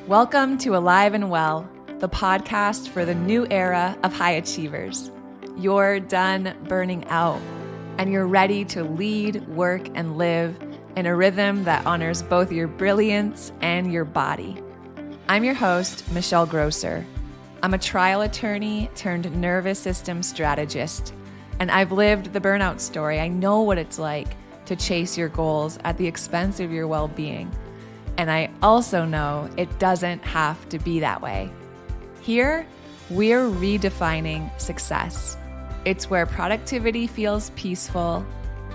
Welcome to Alive and Well, the podcast for the new era of high achievers. You're done burning out, and you're ready to lead, work, and live in a rhythm that honors both your brilliance and your body. I'm your host, Michelle Grosser. I'm a trial attorney turned nervous system strategist, and I've lived the burnout story. I know what it's like to chase your goals at the expense of your well-being. And I also know it doesn't have to be that way. Here, we're redefining success. It's where productivity feels peaceful,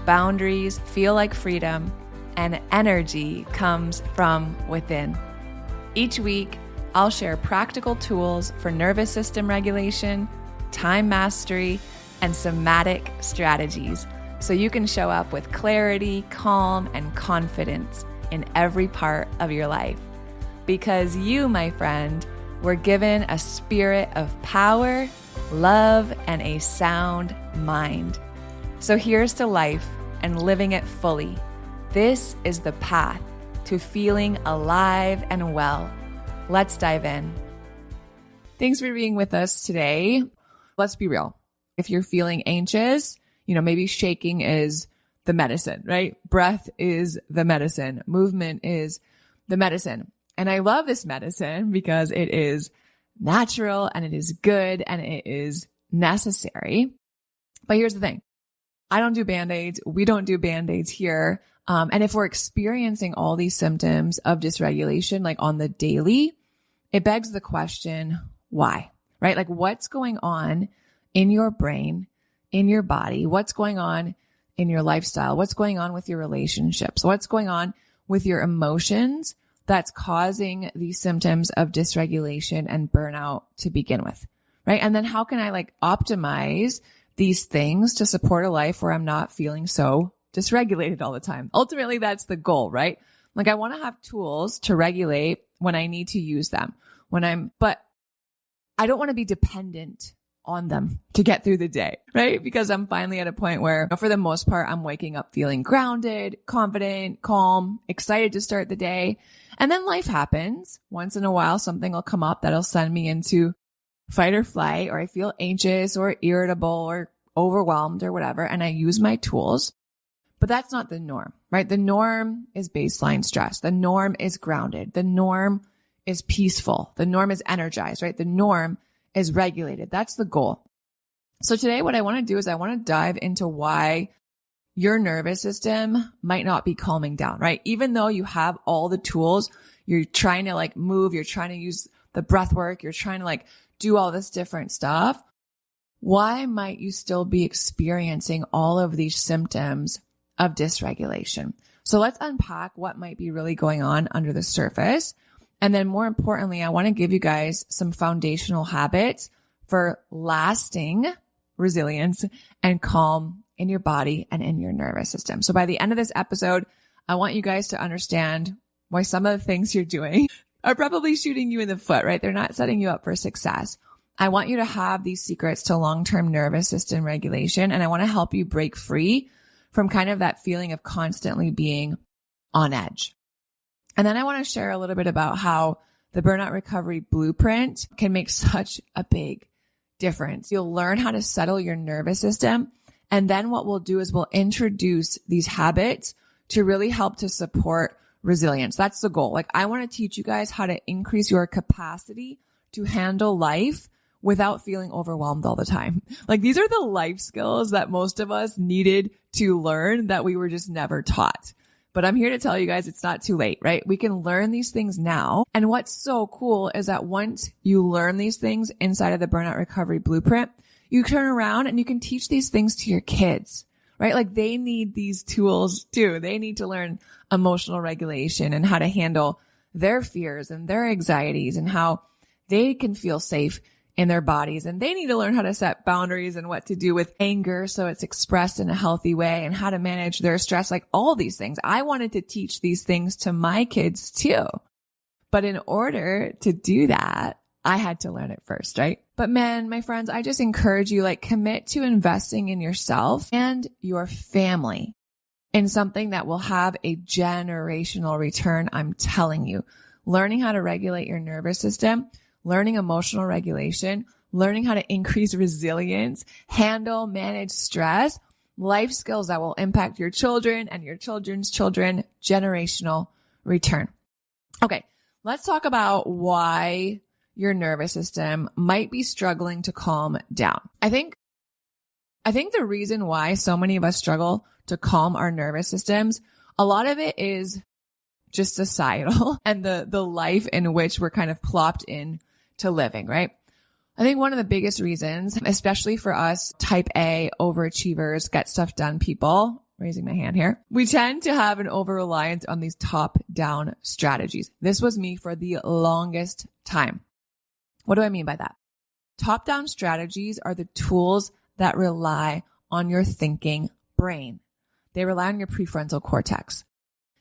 boundaries feel like freedom, and energy comes from within. Each week, I'll share practical tools for nervous system regulation, time mastery, and somatic strategies so you can show up with clarity, calm, and confidence in every part of your life. Because you, my friend, were given a spirit of power, love, and a sound mind. So here's to life and living it fully. This is the path to feeling alive and well. Let's dive in. Thanks for being with us today. Let's be real. If you're feeling anxious, maybe shaking is the medicine, right? Breath is the medicine. Movement is the medicine. And I love this medicine because it is natural and it is good and it is necessary. But here's the thing. I don't do Band-Aids. We don't do Band-Aids here. And if we're experiencing all these symptoms of dysregulation, like on the daily, it begs the question, why, right? Like what's going on in your brain, in your body? What's going on in your lifestyle? What's going on with your relationships? What's going on with your emotions that's causing these symptoms of dysregulation and burnout to begin with, right? And then how can I optimize these things to support a life where I'm not feeling so dysregulated all the time? Ultimately, that's the goal, right? I want to have tools to regulate when I need to use them, but I don't want to be dependent on them to get through the day, right? Because I'm finally at a point where, for the most part, I'm waking up feeling grounded, confident, calm, excited to start the day. And then life happens. Once in a while, something will come up that'll send me into fight or flight, or I feel anxious or irritable or overwhelmed or whatever. And I use my tools, but that's not the norm, right? The norm is baseline stress. The norm is grounded. The norm is peaceful. The norm is energized, right? The norm is regulated. That's the goal. So today what I want to do is I want to dive into why your nervous system might not be calming down, right? Even though you have all the tools, you're trying to move, you're trying to use the breath work, you're trying to do all this different stuff. Why might you still be experiencing all of these symptoms of dysregulation? So let's unpack what might be really going on under the surface. And then more importantly, I want to give you guys some foundational habits for lasting resilience and calm in your body and in your nervous system. So by the end of this episode, I want you guys to understand why some of the things you're doing are probably shooting you in the foot, right? They're not setting you up for success. I want you to have these secrets to long-term nervous system regulation, and I want to help you break free from kind of that feeling of constantly being on edge. And then I want to share a little bit about how the Burnout Recovery Blueprint can make such a big difference. You'll learn how to settle your nervous system. And then what we'll do is we'll introduce these habits to really help to support resilience. That's the goal. I want to teach you guys how to increase your capacity to handle life without feeling overwhelmed all the time. These are the life skills that most of us needed to learn that we were just never taught. But I'm here to tell you guys it's not too late, right? We can learn these things now. And what's so cool is that once you learn these things inside of the Burnout Recovery Blueprint, you turn around and you can teach these things to your kids, right? They need these tools too. They need to learn emotional regulation and how to handle their fears and their anxieties and how they can feel safe in their bodies. And they need to learn how to set boundaries and what to do with anger so it's expressed in a healthy way and how to manage their stress, all these things. I wanted to teach these things to my kids too. But in order to do that, I had to learn it first, right? But man, my friends, I just encourage you, commit to investing in yourself and your family in something that will have a generational return. I'm telling you, learning how to regulate your nervous system, learning emotional regulation, learning how to increase resilience, handle, manage stress, life skills that will impact your children and your children's children, generational return. Okay, let's talk about why your nervous system might be struggling to calm down. I think the reason why so many of us struggle to calm our nervous systems, a lot of it is just societal and the life in which we're kind of plopped in to living, right? I think one of the biggest reasons, especially for us type A overachievers, get stuff done people, raising my hand here, we tend to have an over-reliance on these top-down strategies. This was me for the longest time. What do I mean by that? Top-down strategies are the tools that rely on your thinking brain. They rely on your prefrontal cortex.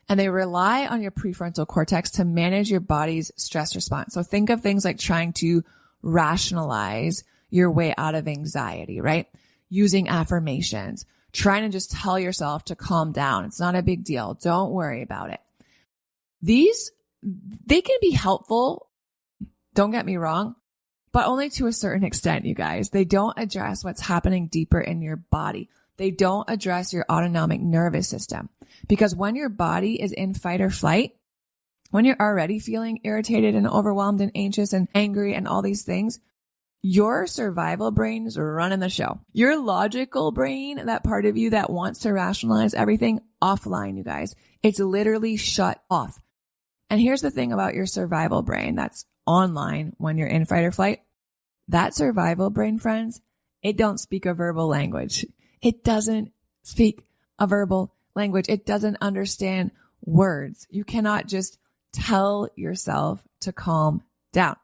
And they rely on your prefrontal cortex to manage your body's stress response. So think of things like trying to rationalize your way out of anxiety, right? Using affirmations, trying to just tell yourself to calm down. It's not a big deal. Don't worry about it. They can be helpful. Don't get me wrong, but only to a certain extent, you guys. They don't address what's happening deeper in your body. They don't address your autonomic nervous system. Because when your body is in fight or flight, when you're already feeling irritated and overwhelmed and anxious and angry and all these things, your survival brain is running the show. Your logical brain, that part of you that wants to rationalize everything, offline, you guys. It's literally shut off. And here's the thing about your survival brain that's online when you're in fight or flight. That survival brain, friends, it don't speak a verbal language. It doesn't speak a verbal language. It doesn't understand words. You cannot just tell yourself to calm down.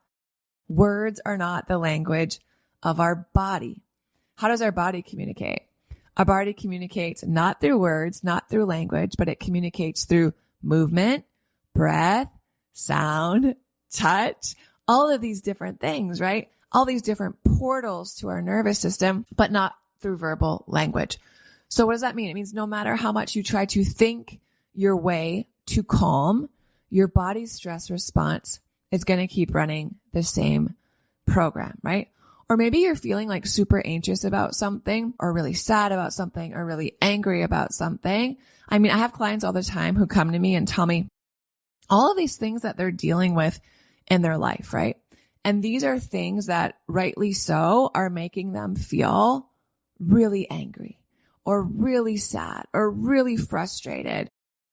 Words are not the language of our body. How does our body communicate? Our body communicates not through words, not through language, but it communicates through movement, breath, sound, touch, all of these different things, right? All these different portals to our nervous system, but not through verbal language. So what does that mean? It means no matter how much you try to think your way to calm, your body's stress response is going to keep running the same program, right? Or maybe you're feeling like super anxious about something or really sad about something or really angry about something. I mean, I have clients all the time who come to me and tell me all of these things that they're dealing with in their life, right? And these are things that rightly so are making them feel really angry or really sad or really frustrated,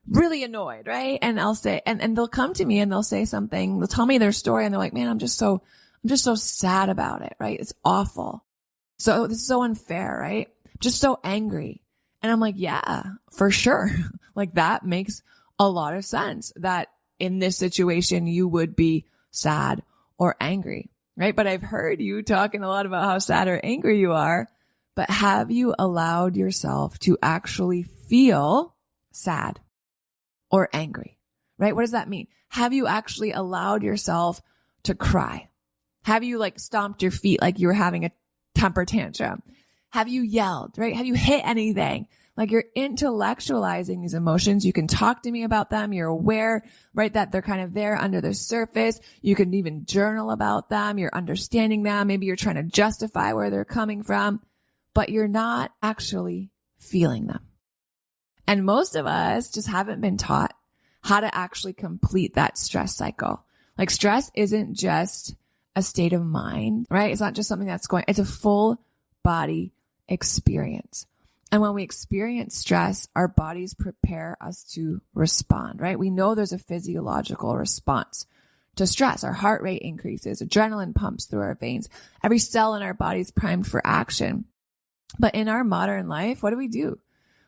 really annoyed, right? And I'll say, and they'll come to me and they'll say something, they'll tell me their story and they're like, man, I'm just so sad about it, right? It's awful. So this is so unfair, right? Just so angry. And I'm like, yeah, for sure. Like that makes a lot of sense that in this situation, you would be sad or angry, right? But I've heard you talking a lot about how sad or angry you are, but have you allowed yourself to actually feel sad or angry, right? What does that mean? Have you actually allowed yourself to cry? Have you like stomped your feet like you were having a temper tantrum? Have you yelled, right? Have you hit anything? Like you're intellectualizing these emotions. You can talk to me about them. You're aware, right, that they're kind of there under the surface. You can even journal about them. You're understanding them. Maybe you're trying to justify where they're coming from, but you're not actually feeling them. And most of us just haven't been taught how to actually complete that stress cycle. Like stress isn't just a state of mind, right? It's not just something that's it's a full body experience. And when we experience stress, our bodies prepare us to respond, right? We know there's a physiological response to stress. Our heart rate increases, adrenaline pumps through our veins. Every cell in our body is primed for action. But in our modern life, what do?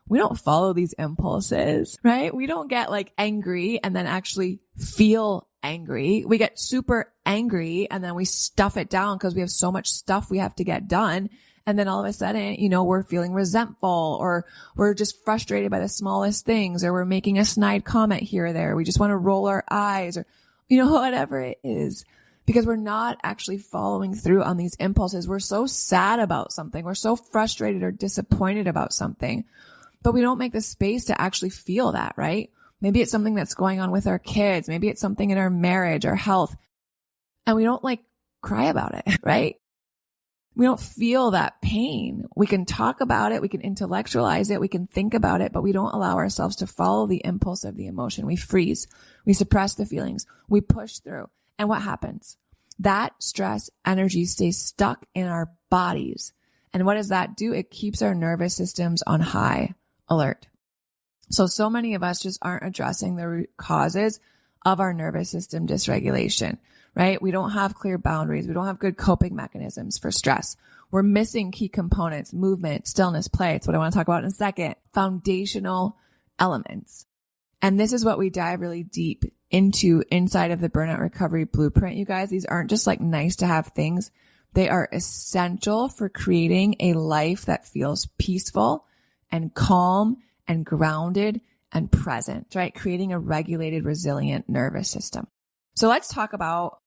We don't follow these impulses, right? We don't get like angry and then actually feel angry. We get super angry and then we stuff it down because we have so much stuff we have to get done. And then all of a sudden, we're feeling resentful or we're just frustrated by the smallest things or we're making a snide comment here or there. We just want to roll our eyes or, whatever it is, because we're not actually following through on these impulses. We're so sad about something. We're so frustrated or disappointed about something, but we don't make the space to actually feel that, right? Maybe it's something that's going on with our kids. Maybe it's something in our marriage, our health. And we don't cry about it, right? We don't feel that pain. We can talk about it. We can intellectualize it. We can think about it, but we don't allow ourselves to follow the impulse of the emotion. We freeze. We suppress the feelings. We push through. And what happens? That stress energy stays stuck in our bodies. And what does that do? It keeps our nervous systems on high alert. So many of us just aren't addressing the root causes of our nervous system dysregulation, right? We don't have clear boundaries. We don't have good coping mechanisms for stress. We're missing key components: movement, stillness, play. It's what I want to talk about in a second. Foundational elements. And this is what we dive really deep into inside of the Burnout Recovery Blueprint, you guys. These aren't just nice to have things. They are essential for creating a life that feels peaceful and calm and grounded and present, right? Creating a regulated, resilient nervous system. So let's talk about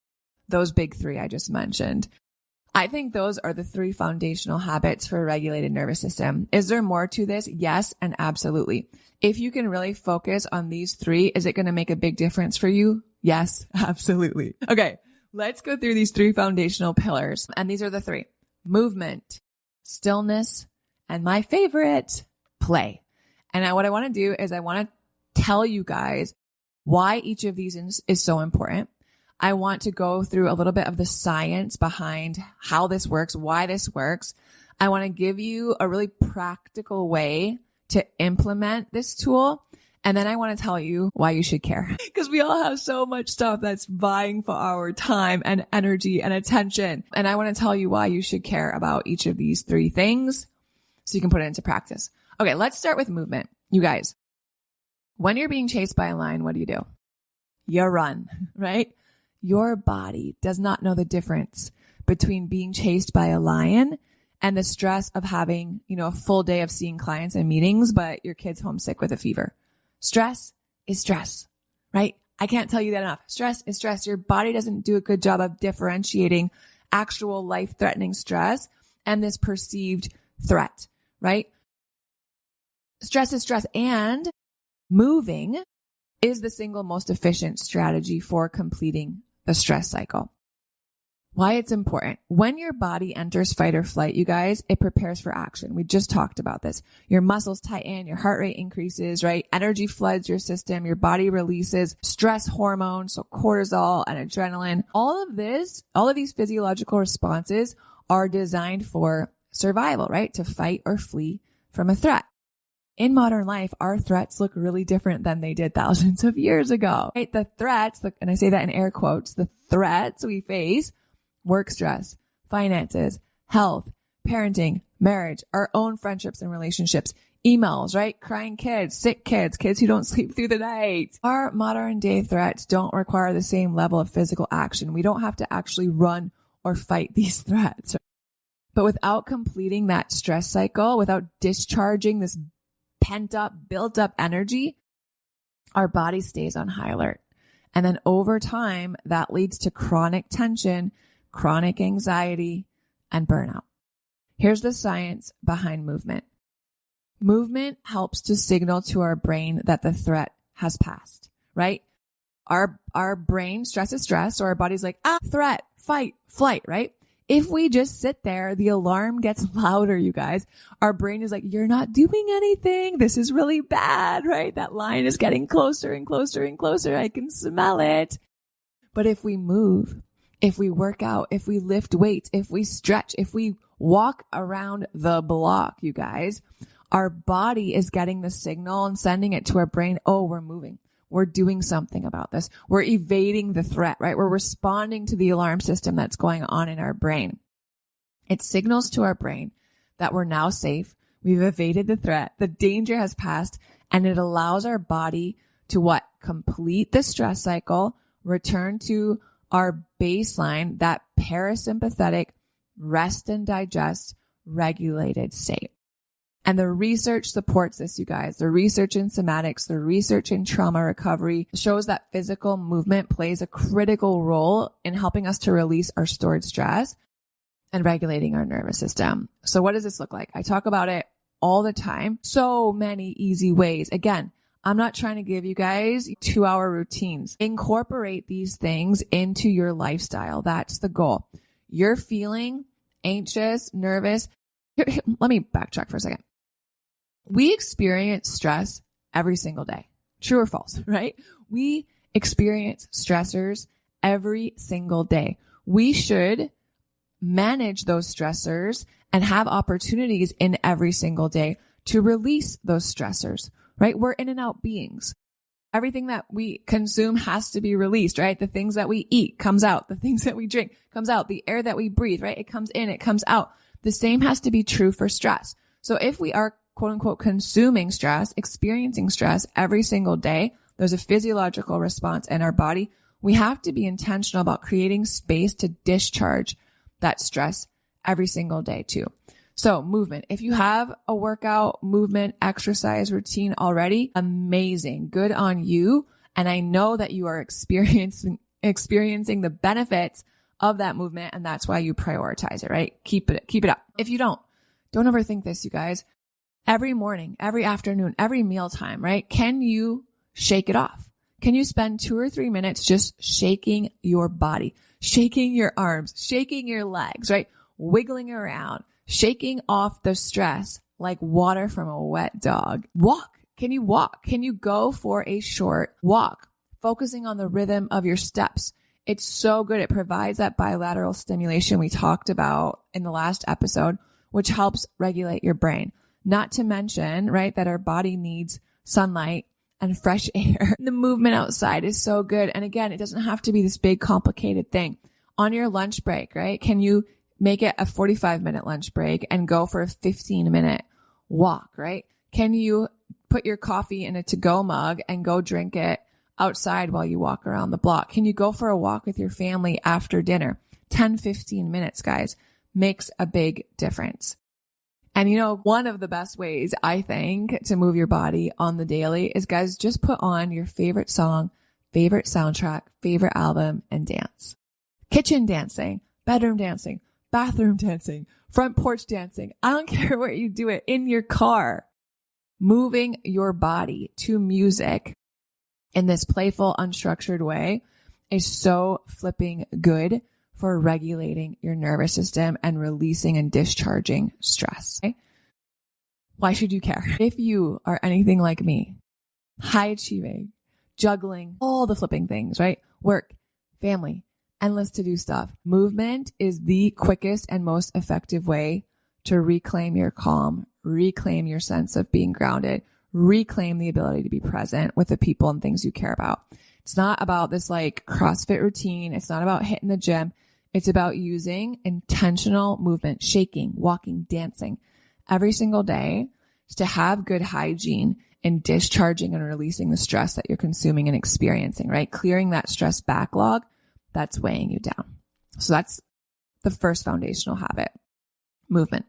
those big three I just mentioned. I think those are the three foundational habits for a regulated nervous system. Is there more to this? Yes, and absolutely. If you can really focus on these three, is it going to make a big difference for you? Yes, absolutely. Okay, let's go through these three foundational pillars. And these are the three: movement, stillness, and my favorite, play. And what I want to do is I want to tell you guys why each of these is so important. I want to go through a little bit of the science behind how this works, why this works. I want to give you a really practical way to implement this tool. And then I want to tell you why you should care, because we all have so much stuff that's vying for our time and energy and attention. And I want to tell you why you should care about each of these three things so you can put it into practice. Okay, let's start with movement. You guys, when you're being chased by a lion, what do? You run, right? Your body does not know the difference between being chased by a lion and the stress of having, a full day of seeing clients and meetings, but your kid's homesick with a fever. Stress is stress, right? I can't tell you that enough. Stress is stress. Your body doesn't do a good job of differentiating actual life-threatening stress and this perceived threat, right? Stress is stress, and moving is the single most efficient strategy for completing the stress cycle. Why it's important. When your body enters fight or flight, you guys, it prepares for action. We just talked about this. Your muscles tighten, your heart rate increases, right? Energy floods your system. Your body releases stress hormones, so cortisol and adrenaline. All of these physiological responses are designed for survival, right? To fight or flee from a threat. In modern life, our threats look really different than they did thousands of years ago, right? The threats, and I say that in air quotes, the threats we face: work stress, finances, health, parenting, marriage, our own friendships and relationships, emails, right? Crying kids, sick kids, kids who don't sleep through the night. Our modern day threats don't require the same level of physical action. We don't have to actually run or fight these threats. But without completing that stress cycle, without discharging this pent up, built up energy, our body stays on high alert. And then over time, that leads to chronic tension, chronic anxiety, and burnout. Here's the science behind movement. Movement helps to signal to our brain that the threat has passed, right? Our brain, stress is stress, so our body's like, threat, fight, flight, right? If we just sit there, the alarm gets louder, you guys. Our brain is like, you're not doing anything. This is really bad, right? That line is getting closer and closer and closer. I can smell it. But if we move, if we work out, if we lift weights, if we stretch, if we walk around the block, you guys, our body is getting the signal and sending it to our brain. Oh, we're moving. We're doing something about this. We're evading the threat, right? We're responding to the alarm system that's going on in our brain. It signals to our brain that we're now safe. We've evaded the threat. The danger has passed, and it allows our body to what? Complete the stress cycle, return to our baseline, that parasympathetic rest and digest regulated state. And the research supports this, you guys. The research in somatics, the research in trauma recovery shows that physical movement plays a critical role in helping us to release our stored stress and regulating our nervous system. So what does this look like? I talk about it all the time. So many easy ways. Again, I'm not trying to give you guys 2-hour routines. Incorporate these things into your lifestyle. That's the goal. You're feeling anxious, nervous. Let me backtrack for a second. We experience stress every single day. True or false, right? We experience stressors every single day. We should manage those stressors and have opportunities in every single day to release those stressors, right? We're in and out beings. Everything that we consume has to be released, right? The things that we eat comes out. The things that we drink comes out. The air that we breathe, right? It comes in, it comes out. The same has to be true for stress. So if we are quote unquote consuming stress, experiencing stress every single day, there's a physiological response in our body. We have to be intentional about creating space to discharge that stress every single day too. So movement, if you have a workout, movement, exercise routine already, amazing. Good on you. And I know that you are experiencing the benefits of that movement. And that's why you prioritize it, right? Keep it up. If you don't overthink this, you guys. Every morning, every afternoon, every mealtime, right? Can you shake it off? Can you spend 2 or 3 minutes just shaking your body, shaking your arms, shaking your legs, right? Wiggling around, shaking off the stress like water from a wet dog. Walk. Can you walk? Can you go for a short walk? Focusing on the rhythm of your steps. It's so good. It provides that bilateral stimulation we talked about in the last episode, which helps regulate your brain. Not to mention, right, that our body needs sunlight and fresh air. The movement outside is so good. And again, it doesn't have to be this big complicated thing. On your lunch break, right? Can you make it a 45-minute lunch break and go for a 15-minute walk, right? Can you put your coffee in a to-go mug and go drink it outside while you walk around the block? Can you go for a walk with your family after dinner? 10, 15 minutes, guys, makes a big difference. And one of the best ways I think to move your body on the daily is, guys, just put on your favorite song, favorite soundtrack, favorite album and dance. Kitchen dancing, bedroom dancing, bathroom dancing, front porch dancing. I don't care where you do it, in your car. Moving your body to music in this playful, unstructured way is so flipping good for regulating your nervous system and releasing and discharging stress. Okay? Why should you care? If you are anything like me, high achieving, juggling all the flipping things, right? Work, family, endless to do stuff. Movement is the quickest and most effective way to reclaim your calm, reclaim your sense of being grounded, reclaim the ability to be present with the people and things you care about. It's not about this like CrossFit routine. It's not about hitting the gym. It's about using intentional movement, shaking, walking, dancing every single day to have good hygiene in discharging and releasing the stress that you're consuming and experiencing, right? Clearing that stress backlog that's weighing you down. So that's the first foundational habit, movement.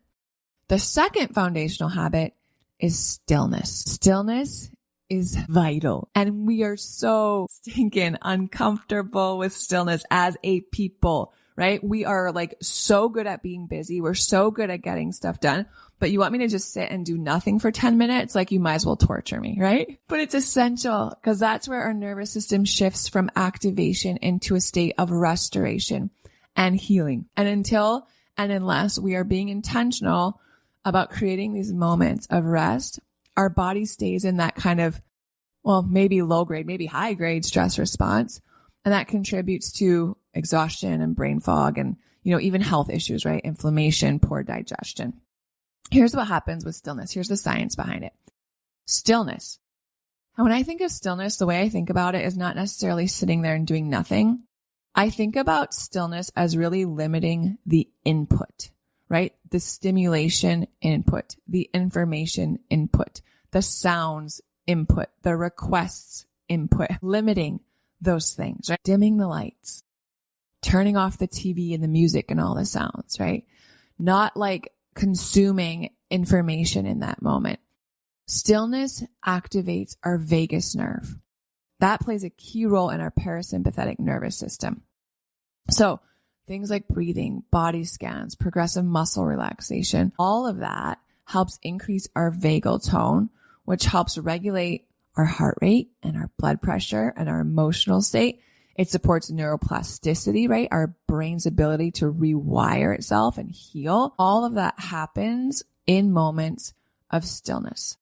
The second foundational habit is stillness. Stillness is vital. And we are so stinking uncomfortable with stillness as a people, right? We are like so good at being busy. We're so good at getting stuff done. But you want me to just sit and do nothing for 10 minutes? Like, you might as well torture me, right? But it's essential because that's where our nervous system shifts from activation into a state of restoration and healing. And until and unless we are being intentional about creating these moments of rest, our body stays in that kind of, well, maybe low grade, maybe high grade stress response. And that contributes to exhaustion and brain fog and, even health issues, right? Inflammation, poor digestion. Here's what happens with stillness. Here's the science behind it. Stillness. And when I think of stillness, the way I think about it is not necessarily sitting there and doing nothing. I think about stillness as really limiting the input, right? The stimulation input, the information input, the sounds input, the requests input, limiting those things, right? Dimming the lights, turning off the TV and the music and all the sounds, right? Not like consuming information in that moment. Stillness activates our vagus nerve. That plays a key role in our parasympathetic nervous system. So things like breathing, body scans, progressive muscle relaxation, all of that helps increase our vagal tone, which helps regulate our heart rate and our blood pressure and our emotional state. It supports neuroplasticity, right? Our brain's ability to rewire itself and heal. All of that happens in moments of stillness.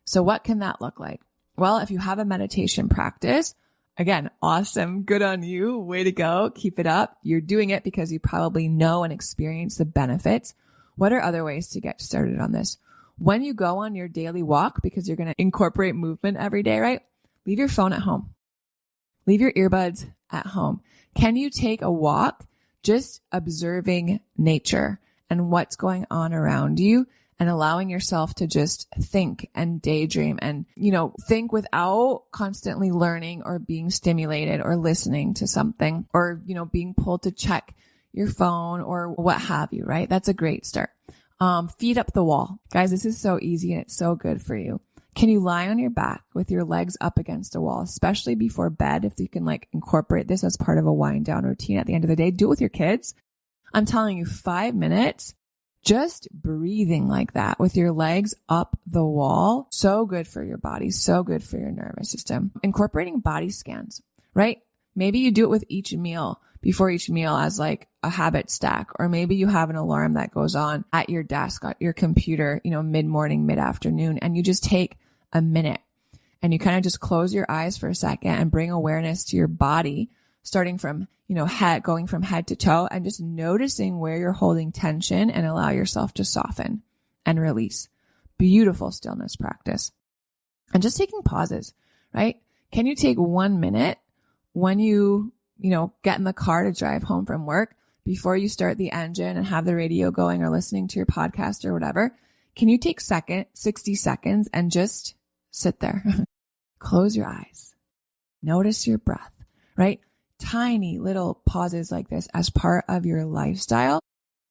So what can that look like? Well, if you have a meditation practice, again, awesome. Good on you. Way to go. Keep it up. You're doing it because you probably know and experience the benefits. What are other ways to get started on this? When you go on your daily walk, because you're going to incorporate movement every day, right? Leave your phone at home. Leave your earbuds at home. Can you take a walk just observing nature and what's going on around you and allowing yourself to just think and daydream and, think without constantly learning or being stimulated or listening to something or, being pulled to check your phone or what have you, right? That's a great start. Feet up the wall. Guys, this is so easy and it's so good for you. Can you lie on your back with your legs up against a wall, especially before bed? If you can incorporate this as part of a wind down routine at the end of the day, do it with your kids. I'm telling you, 5 minutes, just breathing like that with your legs up the wall. So good for your body. So good for your nervous system. Incorporating body scans, right? Maybe you do it with each meal, before each meal as a habit stack, or maybe you have an alarm that goes on at your desk, at your computer, mid-morning, mid-afternoon, and you just take a minute and you kind of just close your eyes for a second and bring awareness to your body, starting from, going from head to toe and just noticing where you're holding tension and allow yourself to soften and release. Beautiful stillness practice. And just taking pauses, right? Can you take 1 minute when you get in the car to drive home from work before you start the engine and have the radio going or listening to your podcast or whatever? Can you take 60 seconds and just sit there? Close your eyes. Notice your breath, right? Tiny little pauses like this as part of your lifestyle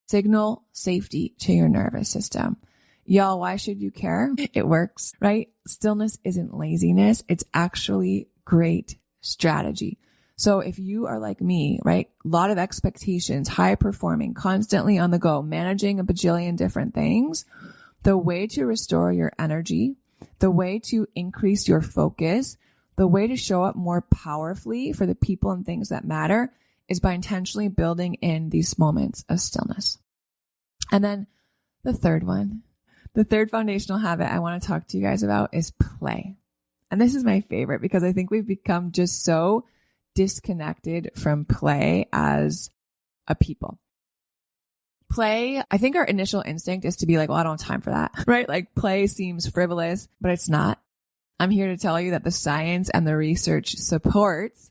signal safety to your nervous system. Y'all, why should you care? It works, right? Stillness isn't laziness. It's actually great strategy. So if you are like me, right? A lot of expectations, high performing, constantly on the go, managing a bajillion different things, the way to restore your energy, the way to increase your focus, the way to show up more powerfully for the people and things that matter is by intentionally building in these moments of stillness. And then the third foundational habit I want to talk to you guys about is play. And this is my favorite because I think we've become just so disconnected from play as a people. Play, I think our initial instinct is to be like, well, I don't have time for that, right? Play seems frivolous, but it's not. I'm here to tell you that the science and the research supports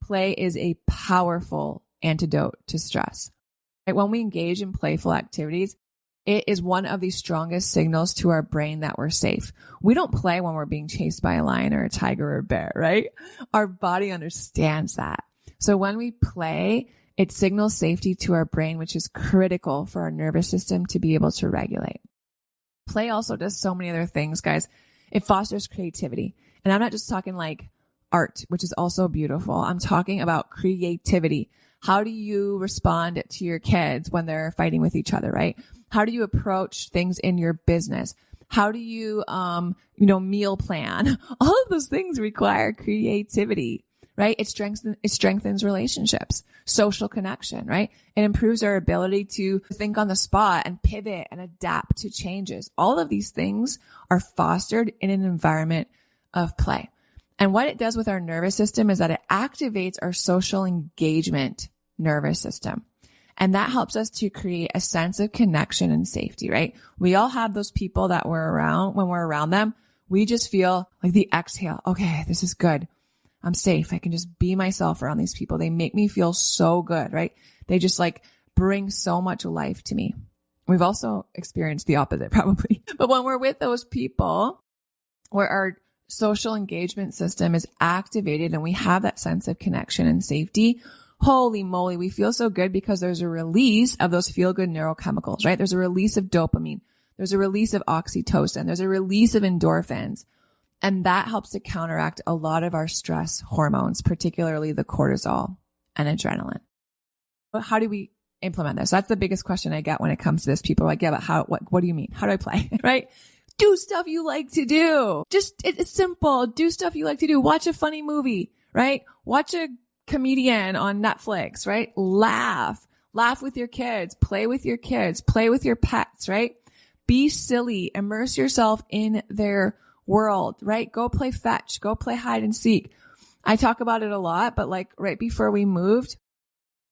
play is a powerful antidote to stress. Right? When we engage in playful activities, it is one of the strongest signals to our brain that we're safe. We don't play when we're being chased by a lion or a tiger or a bear, right? Our body understands that. So when we play, it signals safety to our brain, which is critical for our nervous system to be able to regulate. Play also does so many other things, guys. It fosters creativity. And I'm not just talking art, which is also beautiful. I'm talking about creativity. How do you respond to your kids when they're fighting with each other, right? How do you approach things in your business? How do you, meal plan? All of those things require creativity, right? It strengthens relationships, social connection, right? It improves our ability to think on the spot and pivot and adapt to changes. All of these things are fostered in an environment of play. And what it does with our nervous system is that it activates our social engagement nervous system. And that helps us to create a sense of connection and safety, right? We all have those people that we're around. When we're around them, we just feel like the exhale. Okay, this is good. I'm safe. I can just be myself around these people. They make me feel so good, right? They just bring so much life to me. We've also experienced the opposite probably. But when we're with those people where our social engagement system is activated and we have that sense of connection and safety, holy moly, we feel so good because there's a release of those feel-good neurochemicals, right? There's a release of dopamine. There's a release of oxytocin. There's a release of endorphins. And that helps to counteract a lot of our stress hormones, particularly the cortisol and adrenaline. But how do we implement this? That's the biggest question I get when it comes to this. People are like, yeah, but what do you mean? How do I play? Right? do stuff you like to do. It's simple. Do stuff you like to do. Watch a funny movie, right? Watch a comedian on Netflix, right? Laugh with your kids, play with your pets, right? Be silly, immerse yourself in their world, right? Go play fetch, go play hide and seek. I talk about it a lot, but like right before we moved,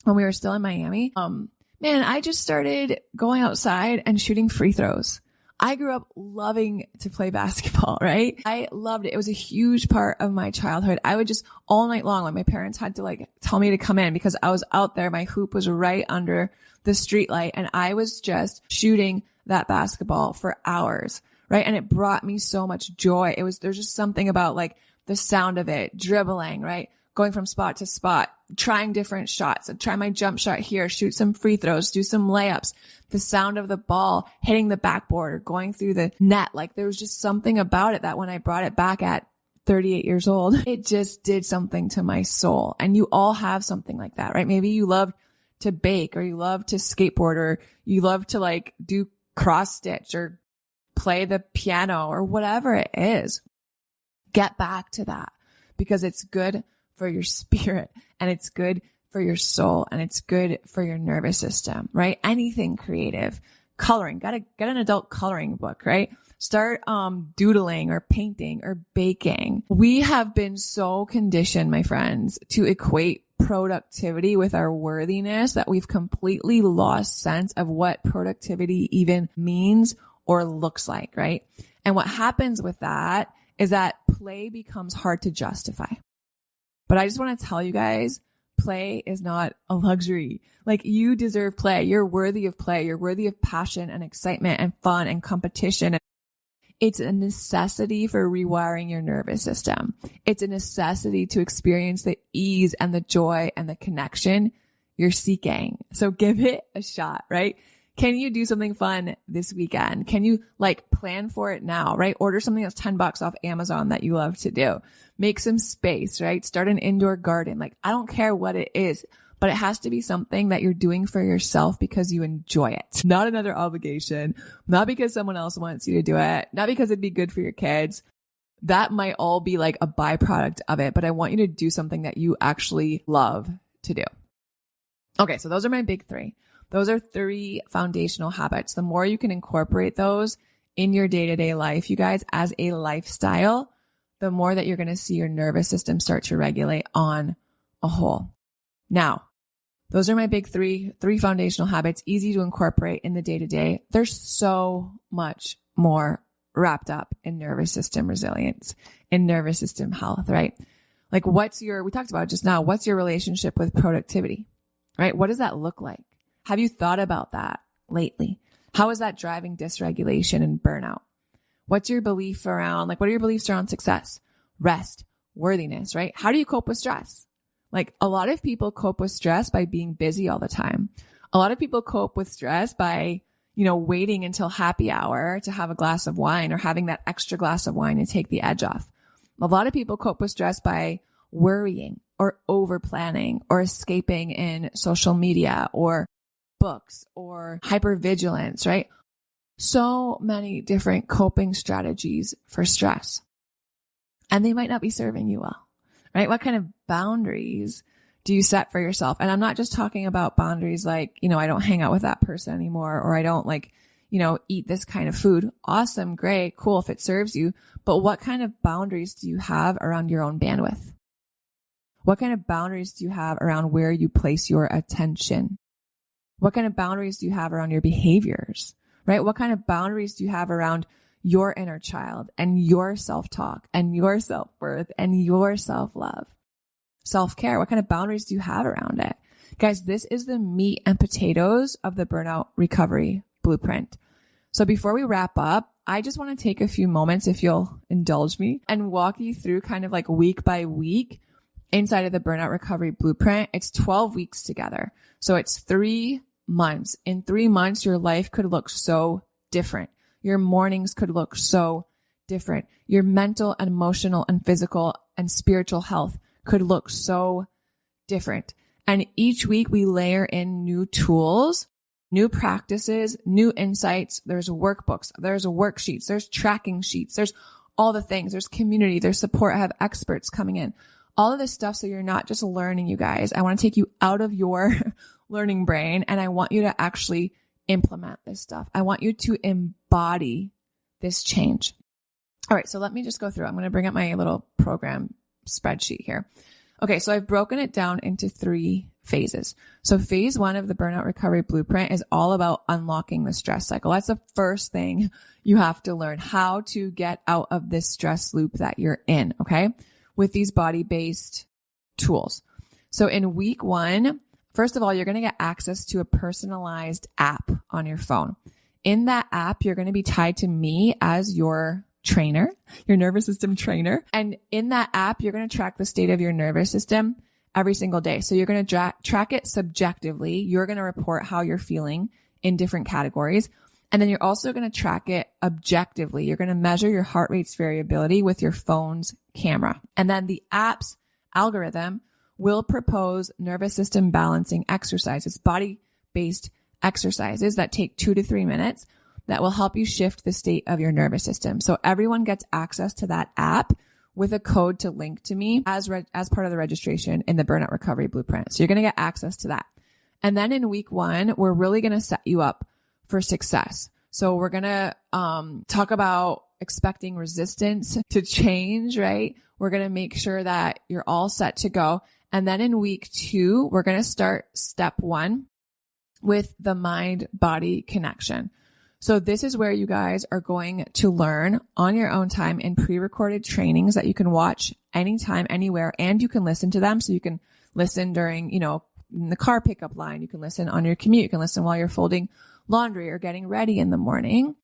when we were still in Miami, I just started going outside and shooting free throws. I grew up loving to play basketball, right? I loved it. It was a huge part of my childhood. I would just all night long, when my parents had to like tell me to come in because I was out there, my hoop was right under the street light and I was just shooting that basketball for hours, right? And it brought me so much joy. There's just something about like the sound of it, dribbling, right? Going from spot to spot, trying different shots. I'd try my jump shot here, shoot some free throws, do some layups. The sound of the ball hitting the backboard or going through the net. Like there was just something about it that when I brought it back at 38 years old, it just did something to my soul. And you all have something like that, right? Maybe you love to bake or you love to skateboard or you love to like do cross stitch or play the piano or whatever it is. Get back to that because it's good for your spirit and it's good for your soul and it's good for your nervous system, right? Anything creative, coloring, get an adult coloring book, right? Start doodling or painting or baking. We have been so conditioned, my friends, to equate productivity with our worthiness that we've completely lost sense of what productivity even means or looks like, right? And what happens with that is that play becomes hard to justify. But I just want to tell you guys, play is not a luxury. Like you deserve play. You're worthy of play. You're worthy of passion and excitement and fun and competition. It's a necessity for rewiring your nervous system. It's a necessity to experience the ease and the joy and the connection you're seeking. So give it a shot, right? Can you do something fun this weekend? Can you like plan for it now, right? Order something that's $10 off Amazon that you love to do. Make some space, right? Start an indoor garden. Like I don't care what it is, but it has to be something that you're doing for yourself because you enjoy it. Not another obligation, not because someone else wants you to do it, not because it'd be good for your kids. That might all be like a byproduct of it, but I want you to do something that you actually love to do. Okay, so those are my big three. Those are 3 foundational habits. The more you can incorporate those in your day-to-day life, you guys, as a lifestyle, the more that you're going to see your nervous system start to regulate on a whole. Now, those are my big three foundational habits, easy to incorporate in the day-to-day. There's so much more wrapped up in nervous system resilience, in nervous system health, right? Like we talked about it just now, what's your relationship with productivity, right? What does that look like? Have you thought about that lately? How is that driving dysregulation and burnout? What's your belief around, what are your beliefs around success, rest, worthiness, right? How do you cope with stress? Like a lot of people cope with stress by being busy all the time. A lot of people cope with stress by, waiting until happy hour to have a glass of wine or having that extra glass of wine and take the edge off. A lot of people cope with stress by worrying or over planning or escaping in social media or books or hypervigilance, right? So many different coping strategies for stress. And they might not be serving you well, right? What kind of boundaries do you set for yourself? And I'm not just talking about boundaries like, I don't hang out with that person anymore, or I don't eat this kind of food. Awesome, great, cool if it serves you. But what kind of boundaries do you have around your own bandwidth? What kind of boundaries do you have around where you place your attention? What kind of boundaries do you have around your behaviors, right? What kind of boundaries do you have around your inner child and your self-talk and your self-worth and your self-love, self-care? What kind of boundaries do you have around it? Guys, this is the meat and potatoes of the burnout recovery blueprint. So before we wrap up, I just want to take a few moments, if you'll indulge me, and walk you through kind of like week by week inside of the burnout recovery blueprint. It's 12 weeks together. So it's 3 months. In 3 months, your life could look so different. Your mornings could look so different. Your mental and emotional and physical and spiritual health could look so different. And each week we layer in new tools, new practices, new insights. There's workbooks, there's worksheets, there's tracking sheets, there's all the things. There's community, there's support. I have experts coming in, all of this stuff. So you're not just learning, you guys. I want to take you out of your learning brain, and I want you to actually implement this stuff. I want you to embody this change. All right. So let me just go through. I'm going to bring up my little program spreadsheet here. Okay. So I've broken it down into 3 phases. So phase 1 of the Burnout Recovery Blueprint is all about unlocking the stress cycle. That's the first thing you have to learn, how to get out of this stress loop that you're in. Okay. With these body-based tools. So in week 1, first of all, you're going to get access to a personalized app on your phone. In that app, you're going to be tied to me as your trainer, your nervous system trainer. And in that app, you're going to track the state of your nervous system every single day. So you're going to track it subjectively. You're going to report how you're feeling in different categories. And then you're also going to track it objectively. You're going to measure your heart rate's variability with your phone's camera. And then the app's algorithm will propose nervous system balancing exercises, body-based exercises that take 2 to 3 minutes that will help you shift the state of your nervous system. So everyone gets access to that app with a code to link to me as part of the registration in the Burnout Recovery Blueprint. So you're going to get access to that. And then in week 1, we're really going to set you up for success. So we're going to talk about expecting resistance to change, right? We're going to make sure that you're all set to go. And then in week 2, we're going to start step 1 with the mind-body connection. So this is where you guys are going to learn on your own time in pre-recorded trainings that you can watch anytime, anywhere, and you can listen to them. So you can listen during, in the car pickup line, you can listen on your commute, you can listen while you're folding laundry or getting ready in the morning,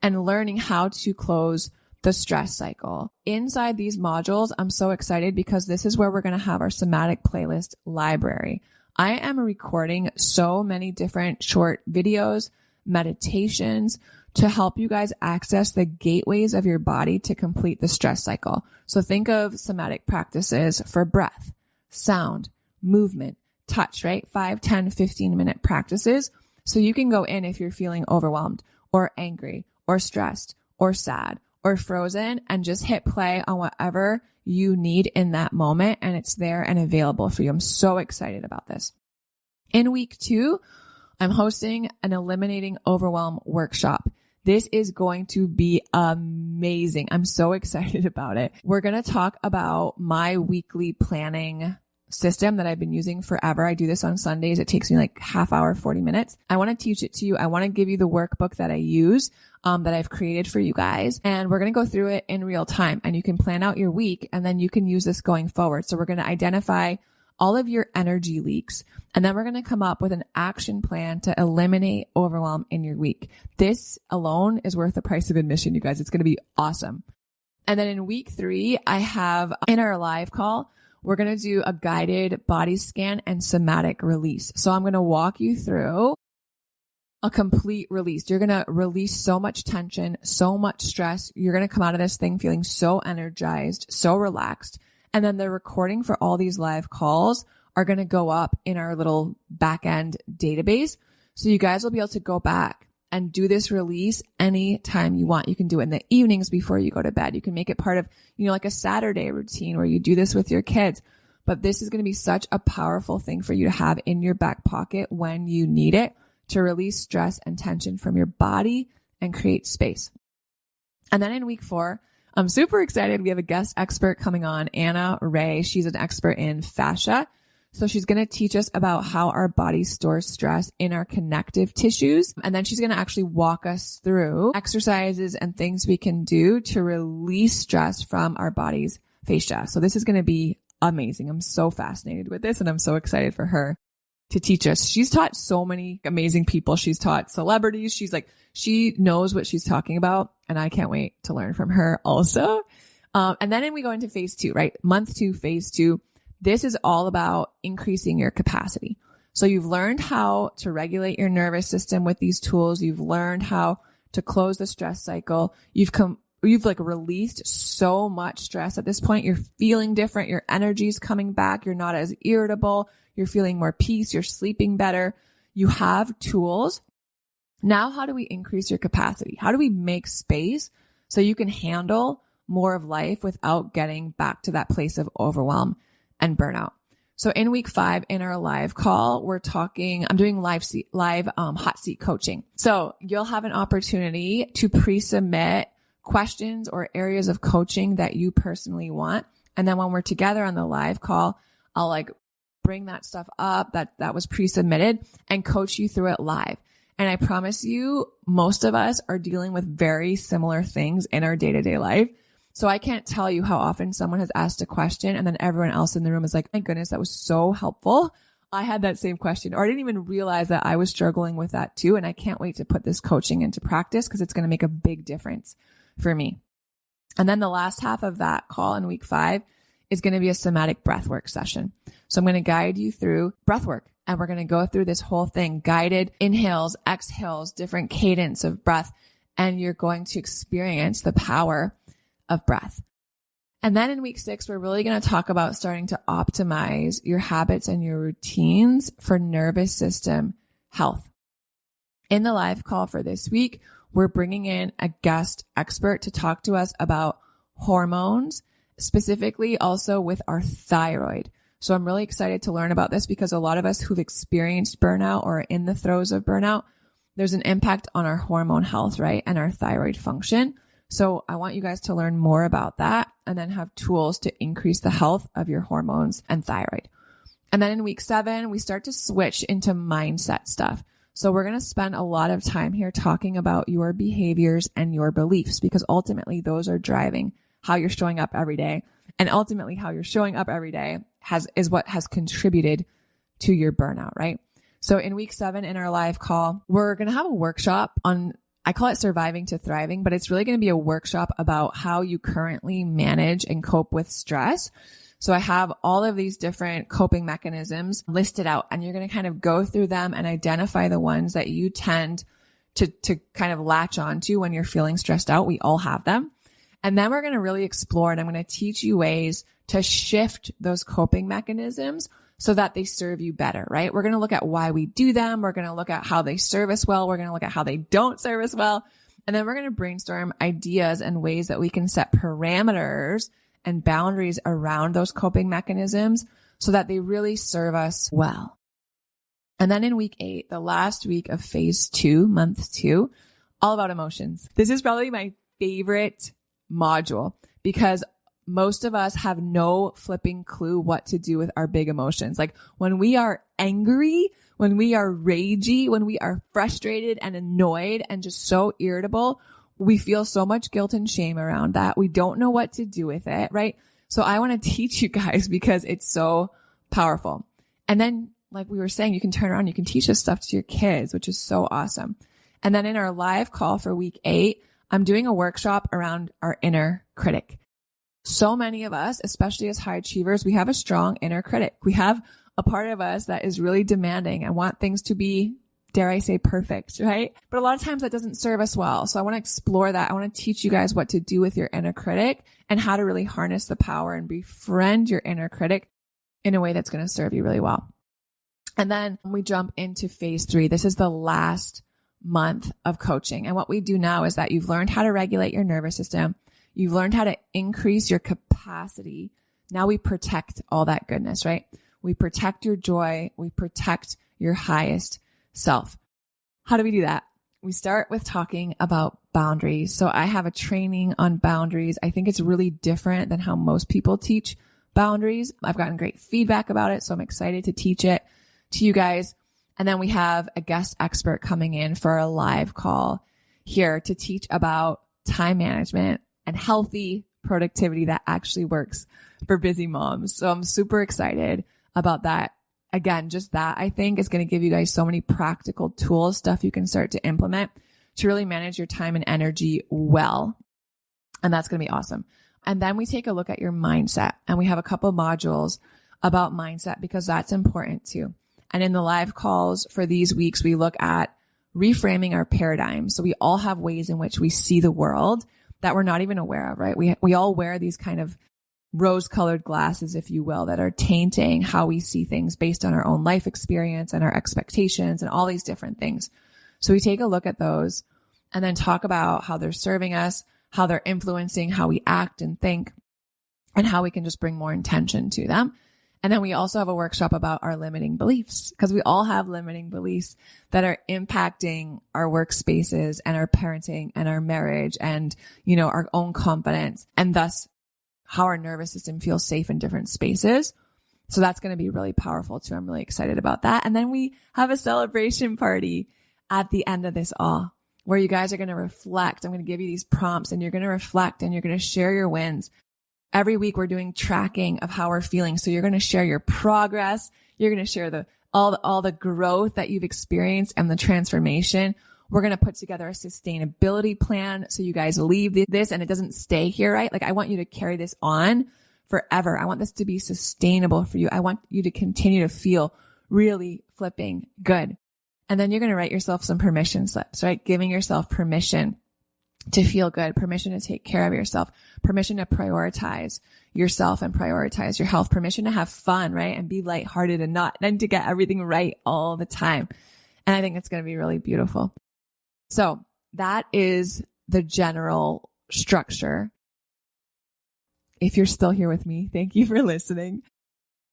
and learning how to close the stress cycle. Inside these modules, I'm so excited because this is where we're going to have our somatic playlist library. I am recording so many different short videos, meditations to help you guys access the gateways of your body to complete the stress cycle. So think of somatic practices for breath, sound, movement, touch, right? 5, 10, 15-minute practices. So you can go in if you're feeling overwhelmed or angry or stressed or sad or frozen and just hit play on whatever you need in that moment. And it's there and available for you. I'm so excited about this. In week 2, I'm hosting an Eliminating Overwhelm workshop. This is going to be amazing. I'm so excited about it. We're going to talk about my weekly planning system that I've been using forever. I do this on Sundays. It takes me like half hour, 40 minutes. I want to teach it to you. I want to give you the workbook that I use, that I've created for you guys. And we're going to go through it in real time, and you can plan out your week, and then you can use this going forward. So we're going to identify all of your energy leaks, and then we're going to come up with an action plan to eliminate overwhelm in your week. This alone is worth the price of admission, you guys. It's going to be awesome. And then in week 3, I have in our live call, we're going to do a guided body scan and somatic release. So I'm going to walk you through a complete release. You're going to release so much tension, so much stress. You're going to come out of this thing feeling so energized, so relaxed. And then the recording for all these live calls are going to go up in our little back-end database. So you guys will be able to go back and do this release anytime you want. You can do it in the evenings before you go to bed. You can make it part of, like a Saturday routine where you do this with your kids. But this is going to be such a powerful thing for you to have in your back pocket when you need it to release stress and tension from your body and create space. And then in week 4, I'm super excited. We have a guest expert coming on, Anna Ray. She's an expert in fascia. So she's going to teach us about how our body stores stress in our connective tissues. And then she's going to actually walk us through exercises and things we can do to release stress from our body's fascia. So this is going to be amazing. I'm so fascinated with this, and I'm so excited for her to teach us. She's taught so many amazing people. She's taught celebrities. She knows what she's talking about, and I can't wait to learn from her also. And then we go into phase 2, right? Month 2, phase 2. This is all about increasing your capacity. So you've learned how to regulate your nervous system with these tools. You've learned how to close the stress cycle. You've released so much stress at this point. You're feeling different. Your energy's coming back. You're not as irritable. You're feeling more peace. You're sleeping better. You have tools Now, how do we increase your capacity? How do we make space so you can handle more of life without getting back to that place of overwhelm and burnout? So in week 5 in our live call, I'm doing live hot seat coaching. So you'll have an opportunity to pre-submit questions or areas of coaching that you personally want. And then when we're together on the live call, I'll bring that stuff up that was pre-submitted and coach you through it live. And I promise you, most of us are dealing with very similar things in our day-to-day life. So I can't tell you how often someone has asked a question and then everyone else in the room is like, my goodness, that was so helpful. I had that same question, or I didn't even realize that I was struggling with that too. And I can't wait to put this coaching into practice because it's going to make a big difference for me. And then the last half of that call in week 5 is going to be a somatic breathwork session. So I'm going to guide you through breathwork, and we're going to go through this whole thing, guided inhales, exhales, different cadence of breath, and you're going to experience the power of breath. And then in week 6, we're really going to talk about starting to optimize your habits and your routines for nervous system health. In the live call for this week, we're bringing in a guest expert to talk to us about hormones, specifically also with our thyroid. So I'm really excited to learn about this because a lot of us who've experienced burnout or are in the throes of burnout, there's an impact on our hormone health, right? And our thyroid function. So I want you guys to learn more about that and then have tools to increase the health of your hormones and thyroid. And then in week 7, we start to switch into mindset stuff. So we're going to spend a lot of time here talking about your behaviors and your beliefs, because ultimately those are driving how you're showing up every day. And ultimately how you're showing up every day is what has contributed to your burnout, right? So in week 7 in our live call, we're going to have a workshop on, I call it surviving to thriving, but it's really going to be a workshop about how you currently manage and cope with stress. So I have all of these different coping mechanisms listed out, and you're going to kind of go through them and identify the ones that you tend to kind of latch onto when you're feeling stressed out. We all have them. And then we're going to really explore, and I'm going to teach you ways to shift those coping mechanisms so that they serve you better, right? We're going to look at why we do them. We're going to look at how they serve us well. We're going to look at how they don't serve us well. And then we're going to brainstorm ideas and ways that we can set parameters and boundaries around those coping mechanisms so that they really serve us well. And then in week 8, the last week of phase 2, month 2, all about emotions. This is probably my favorite module because most of us have no flipping clue what to do with our big emotions. Like when we are angry, when we are ragey, when we are frustrated and annoyed and just so irritable, we feel so much guilt and shame around that. We don't know what to do with it, right? So I want to teach you guys because it's so powerful. And then, like we were saying, you can turn around, you can teach this stuff to your kids, which is so awesome. And then in our live call for week 8, I'm doing a workshop around our inner critic. So many of us, especially as high achievers, we have a strong inner critic. We have a part of us that is really demanding and want things to be, dare I say, perfect, right? But a lot of times that doesn't serve us well. So I want to explore that. I want to teach you guys what to do with your inner critic and how to really harness the power and befriend your inner critic in a way that's going to serve you really well. And then we jump into phase 3. This is the last month of coaching. And what we do now is that you've learned how to regulate your nervous system. You've learned how to increase your capacity. Now we protect all that goodness, right? We protect your joy. We protect your highest self. How do we do that? We start with talking about boundaries. So I have a training on boundaries. I think it's really different than how most people teach boundaries. I've gotten great feedback about it, so I'm excited to teach it to you guys. And then we have a guest expert coming in for a live call here to teach about time management and healthy productivity that actually works for busy moms. So I'm super excited about that. Again, just that I think is going to give you guys so many practical tools, stuff you can start to implement to really manage your time and energy well. And that's going to be awesome. And then we take a look at your mindset, and we have a couple modules about mindset because that's important too. And in the live calls for these weeks, we look at reframing our paradigms. So we all have ways in which we see the world that we're not even aware of, right? We all wear these kind of rose-colored glasses, if you will, that are tainting how we see things based on our own life experience and our expectations and all these different things. So we take a look at those and then talk about how they're serving us, how they're influencing how we act and think, and how we can just bring more intention to them. And then we also have a workshop about our limiting beliefs, because we all have limiting beliefs that are impacting our workspaces and our parenting and our marriage and, our own confidence, and thus how our nervous system feels safe in different spaces. So that's going to be really powerful too. I'm really excited about that. And then we have a celebration party at the end of this all, where you guys are going to reflect. I'm going to give you these prompts and you're going to reflect and you're going to share your wins. Every week we're doing tracking of how we're feeling. So you're going to share your progress. You're going to share all the growth that you've experienced and the transformation. We're going to put together a sustainability plan so you guys leave this and it doesn't stay here, right? Like I want you to carry this on forever. I want this to be sustainable for you. I want you to continue to feel really flipping good. And then you're going to write yourself some permission slips, right? Giving yourself permission to feel good, permission to take care of yourself, permission to prioritize yourself and prioritize your health, permission to have fun, right? And be lighthearted and to get everything right all the time. And I think it's going to be really beautiful. So that is the general structure. If you're still here with me, thank you for listening.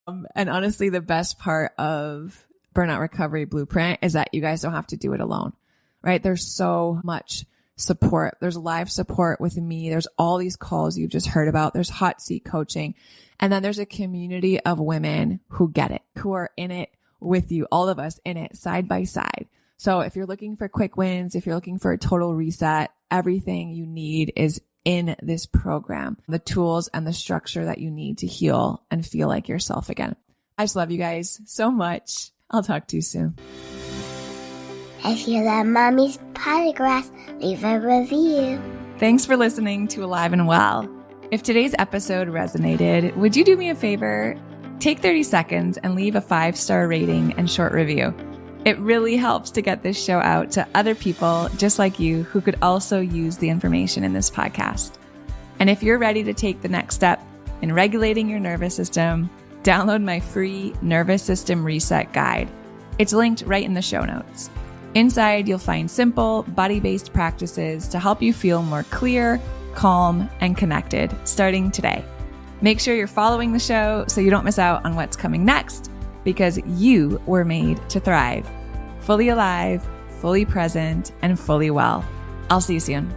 And honestly, the best part of Burnout Recovery Blueprint is that you guys don't have to do it alone, right? There's so much support. There's live support with me. There's all these calls you've just heard about. There's hot seat coaching. And then there's a community of women who get it, who are in it with you, all of us in it side by side. So if you're looking for quick wins, if you're looking for a total reset, everything you need is in this program, the tools and the structure that you need to heal and feel like yourself again. I just love you guys so much. I'll talk to you soon. If you love Mommy's Podcast, leave a review. Thanks for listening to Alive and Well. If today's episode resonated, would you do me a favor? Take 30 seconds and leave a 5-star rating and short review. It really helps to get this show out to other people just like you who could also use the information in this podcast. And if you're ready to take the next step in regulating your nervous system, download my free Nervous System Reset Guide. It's linked right in the show notes. Inside, you'll find simple, body-based practices to help you feel more clear, calm, and connected starting today. Make sure you're following the show so you don't miss out on what's coming next, because you were made to thrive. Fully alive, fully present, and fully well. I'll see you soon.